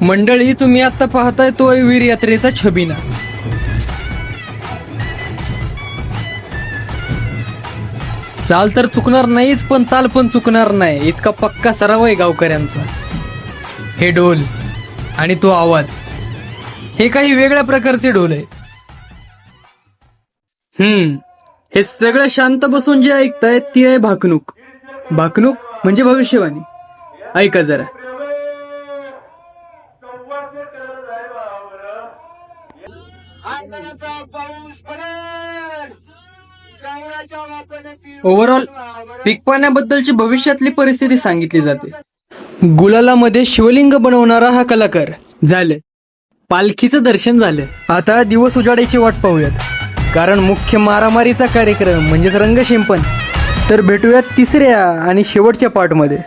मंडळी, तुम्ही आता पाहताय तो वीर यात्रेचा छबिना. चाल तर चुकणार नाहीच, पण ताल पण चुकणार नाही, इतका पक्का सराव आहे गावकऱ्यांचा. हे ढोल आणि तो आवाज, हे काही वेगळ्या प्रकारचे ढोल आहेत. हे सगळं शांत बसून जे ऐकताय ती आहे भाकणूक. भाकणूक म्हणजे भविष्यवाणी. ऐका जरा. ओव्हरऑल पीक पाण्याबद्दलची भविष्यातली परिस्थिती सांगितली जाते. गुलालामध्ये शिवलिंग बनवणारा हा कलाकार. झालं, पालखीचं दर्शन झालं. आता दिवस उजाडायची वाट पाहूयात, कारण मुख्य मारामारीचा कार्यक्रम म्हणजेच रंगशिंपण तर भेटूयात तिसऱ्या आणि शेवटच्या पार्टमध्ये.